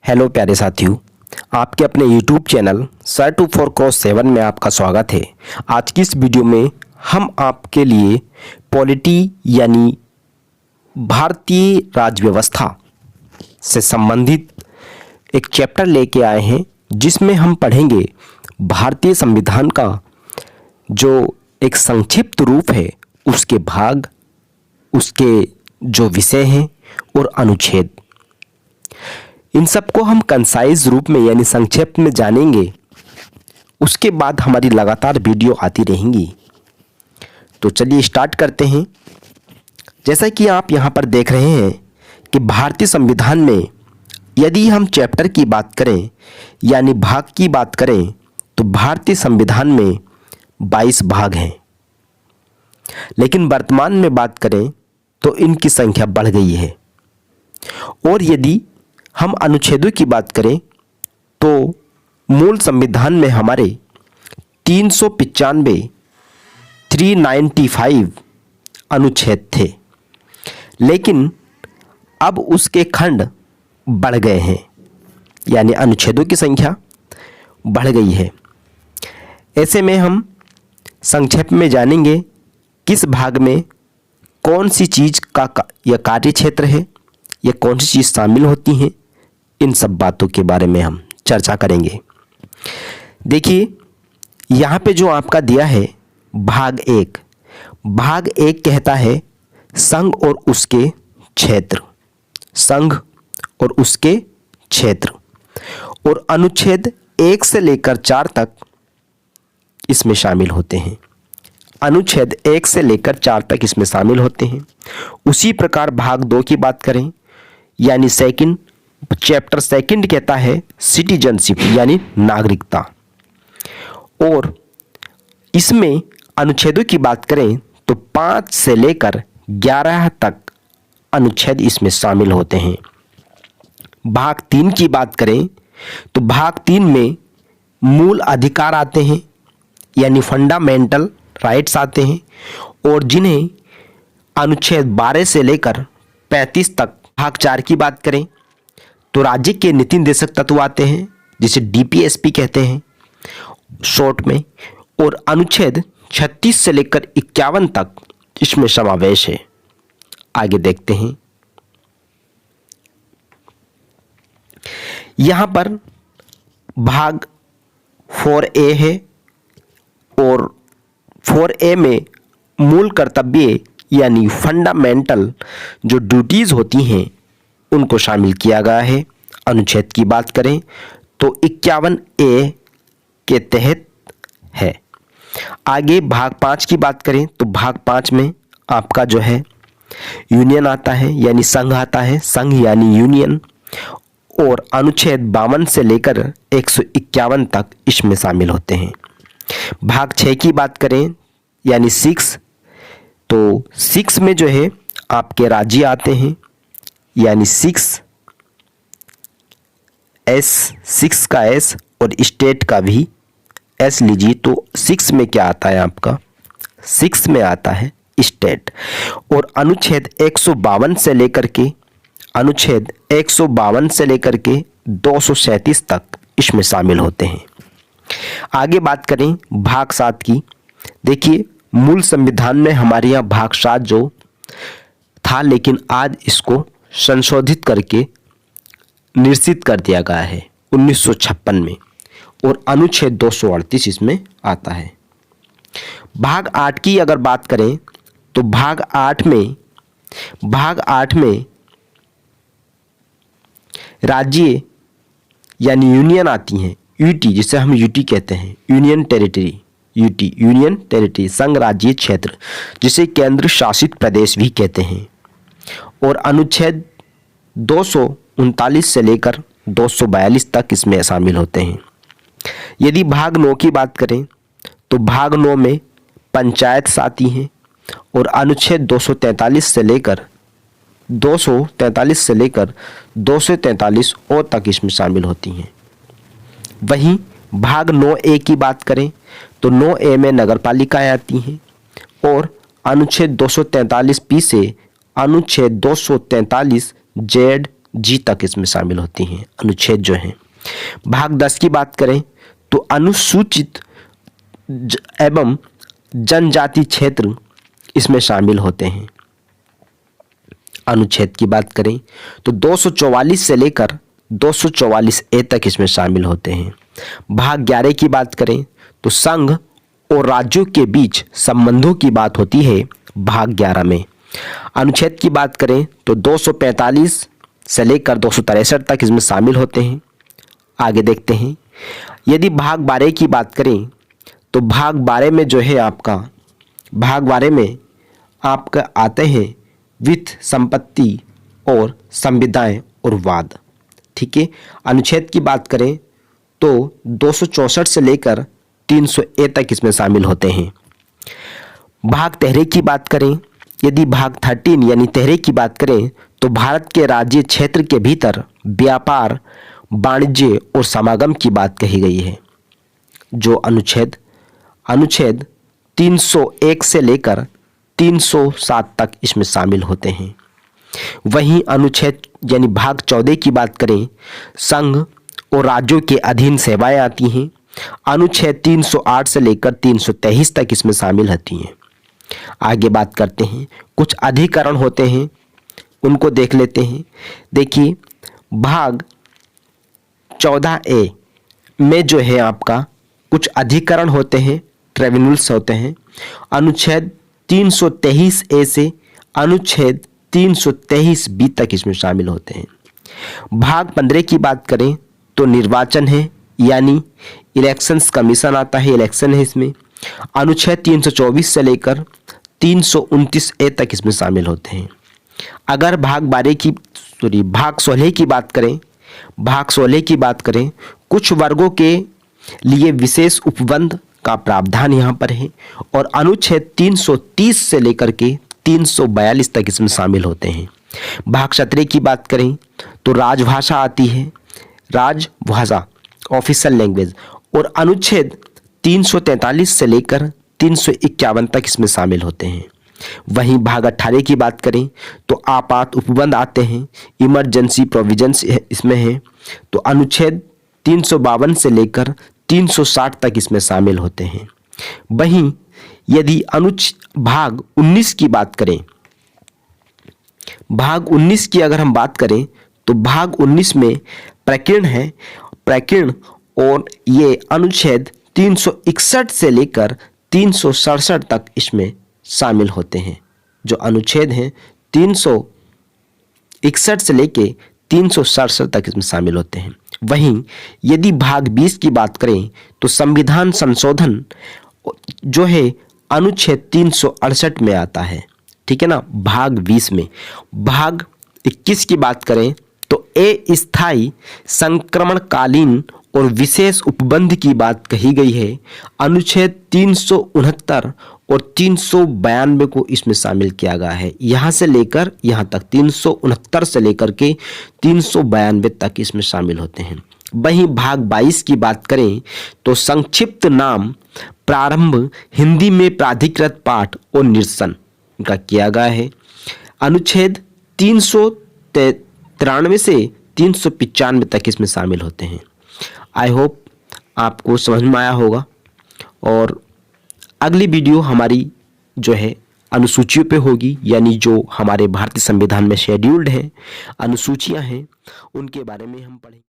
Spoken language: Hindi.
हेलो प्यारे साथियों, आपके अपने YouTube चैनल सर 24x7 में आपका स्वागत है। आज की इस वीडियो में हम आपके लिए पॉलिटी यानी भारतीय राज्य व्यवस्था से संबंधित एक चैप्टर लेके आए हैं, जिसमें हम पढ़ेंगे भारतीय संविधान का जो एक संक्षिप्त रूप है, उसके भाग, उसके जो विषय हैं और अनुच्छेद। इन सबको हम कंसाइज रूप में यानी संक्षेप में जानेंगे। उसके बाद हमारी लगातार वीडियो आती रहेंगी। तो चलिए स्टार्ट करते हैं। जैसा कि आप यहाँ पर देख रहे हैं कि भारतीय संविधान में यदि हम चैप्टर की बात करें यानी भाग की बात करें तो भारतीय संविधान में 22 भाग हैं, लेकिन वर्तमान में बात करें तो इनकी संख्या बढ़ गई है। और यदि हम अनुच्छेदों की बात करें तो मूल संविधान में हमारे 395 अनुच्छेद थे, लेकिन अब उसके खंड बढ़ गए हैं, यानी अनुच्छेदों की संख्या बढ़ गई है। ऐसे में हम संक्षेप में जानेंगे किस भाग में कौन सी चीज़ का यह कार्य क्षेत्र है या कौन सी चीज़ शामिल होती हैं। इन सब बातों के बारे में हम चर्चा करेंगे। देखिए यहाँ पे जो आपका दिया है भाग एक कहता है संघ और उसके क्षेत्र, संघ और उसके क्षेत्र, और अनुच्छेद 1 से लेकर 4 तक इसमें शामिल होते हैं। अनुच्छेद 1 से लेकर 4 तक इसमें शामिल होते हैं। उसी प्रकार भाग 2 की बात करें यानी चैप्टर सेकंड कहता है सिटीजनशिप यानी नागरिकता, और इसमें अनुच्छेदों की बात करें तो 5 से लेकर 11 तक अनुच्छेद इसमें शामिल होते हैं। भाग 3 की बात करें तो भाग 3 में मूल अधिकार आते हैं यानी फंडामेंटल राइट्स आते हैं, और जिन्हें अनुच्छेद 12 से लेकर 35 तक। भाग 4 की बात करें तो राज्य के नीति निर्देशक तत्व आते हैं, जिसे डीपीएसपी कहते हैं शॉर्ट में, और अनुच्छेद 36 से लेकर 51 तक इसमें समावेश है। आगे देखते हैं। यहाँ पर भाग 4A है, और 4A में मूल कर्तव्य यानी फंडामेंटल जो ड्यूटीज़ होती हैं उनको शामिल किया गया है। अनुच्छेद की बात करें तो 51A के तहत है। आगे भाग 5 की बात करें तो भाग 5 में आपका जो है यूनियन आता है यानी संघ आता है, संघ यानी यूनियन, और अनुच्छेद 52 से लेकर 151 तक इसमें शामिल होते हैं। भाग 6 की बात करें यानी 6, तो 6 में जो है आपके राज्य आते हैं यानी 6 का S और स्टेट का भी S लीजिए। तो 6 में क्या आता है आपका, 6 में आता है स्टेट, और अनुच्छेद 152 से लेकर के 237 तक इसमें शामिल होते हैं। आगे बात करें भाग 7 की। देखिए मूल संविधान में हमारे यहाँ भाग 7 जो था, लेकिन आज इसको संशोधित करके निश्चित कर दिया गया है 1956 में, और अनुच्छेद 238 इसमें आता है। भाग 8 की अगर बात करें तो भाग 8 में राज्य यानी यूनियन आती हैं, यूटी जिसे हम यूटी कहते हैं, यूनियन टेरिटरी संघ राज्य क्षेत्र, जिसे केंद्र शासित प्रदेश भी कहते हैं, और अनुच्छेद 239 से लेकर 242 तक इसमें शामिल होते हैं। यदि भाग 9 की बात करें तो भाग 9 में पंचायत आती हैं, और अनुच्छेद 243 से लेकर 243 और तक इसमें शामिल होती हैं। वहीं भाग 9A की बात करें तो 9A में नगरपालिकाएं आती हैं, और अनुच्छेद 243P से अनुच्छेद 243Z जी तक इसमें शामिल होती हैं अनुच्छेद जो हैं। भाग 10 की बात करें तो अनुसूचित एवं जनजाति क्षेत्र इसमें शामिल होते हैं। अनुच्छेद की बात करें तो 244 से लेकर 244 ए तक इसमें शामिल होते हैं। भाग 11 की बात करें तो संघ और राज्यों के बीच संबंधों की बात होती है भाग 11 में। अनुच्छेद की बात करें तो 245 से लेकर 263 तक इसमें शामिल होते हैं। आगे देखते हैं। यदि भाग 12 की बात करें तो भाग 12 में जो है भाग 12 में आपका आते हैं वित्त, संपत्ति और संविदाएं और वाद। ठीक है। अनुच्छेद की बात करें तो 264 से लेकर 300 ए तक इसमें शामिल होते हैं। भाग 13 की बात करें, यदि भाग 13 यानी 13 की बात करें तो भारत के राज्य क्षेत्र के भीतर व्यापार, वाणिज्य और समागम की बात कही गई है। जो अनुच्छेद 301 से लेकर 307 तक इसमें शामिल होते हैं। वहीं अनुच्छेद यानी भाग 14 की बात करें, संघ और राज्यों के अधीन सेवाएं आती हैं। अनुच्छेद 308 से लेकर 323 तक इसमें शामिल होती हैं। आगे बात करते हैं, कुछ अधिकरण होते हैं उनको देख लेते हैं। देखिए भाग 14 ए में जो है आपका कुछ अधिकरण होते हैं, ट्रिब्यूनल्स होते हैं। अनुच्छेद 323 ए से अनुच्छेद 323 बी तक इसमें शामिल होते हैं। भाग 15 की बात करें तो निर्वाचन है, यानी इलेक्शंस कमीशन आता है, इलेक्शन है इसमें। अनुच्छेद 324 से लेकर 329 ए तक इसमें शामिल होते हैं। अगर भाग 16 की बात करें, भाग 16 की बात करें, कुछ वर्गों के लिए विशेष उपबंध का प्रावधान यहाँ पर है और अनुच्छेद 330 से लेकर के 342 तक इसमें शामिल होते हैं। भाग 17 की बात करें तो राजभाषा आती है, राजभाषा ऑफिशियल लैंग्वेज, और अनुच्छेद 343 से लेकर 351 तक इसमें शामिल होते हैं। वहीं भाग 18 की बात करें तो आपात उपबंध आते हैं, इमरजेंसी प्रोविजंस इसमें है। तो अनुच्छेद 352 से लेकर 360 तक इसमें शामिल होते हैं। वहीं यदि भाग 19 की बात करें, भाग 19 की अगर हम बात करें तो भाग 19 में प्रकीर्ण है, प्रकीर्ण, और ये अनुच्छेद 361 से लेकर 367 तक इसमें शामिल होते हैं। जो अनुच्छेद हैं 361 से लेकर 367 तक इसमें शामिल होते हैं। वहीं यदि भाग 20 की बात करें तो संविधान संशोधन जो है अनुच्छेद 368 में आता है। ठीक है ना। भाग 20 में भाग 21 की बात करें तो अस्थायी संक्रमणकालीन और विशेष उपबंध की बात कही गई है। अनुच्छेद 369 और 392 को इसमें शामिल किया गया है। यहाँ से लेकर यहाँ तक 369 से लेकर के 392 तक इसमें शामिल होते हैं। वहीं भाग 22 की बात करें तो संक्षिप्त नाम प्रारंभ हिंदी में प्राधिकृत पाठ और निरसन का किया गया है। अनुच्छेद 393 से 395 तक इसमें शामिल होते हैं। आई होप आपको समझ में आया होगा और अगली वीडियो हमारी जो है अनुसूचियों पे होगी, यानी जो हमारे भारतीय संविधान में शेड्यूल्ड है अनुसूचियां हैं उनके बारे में हम पढ़ेंगे।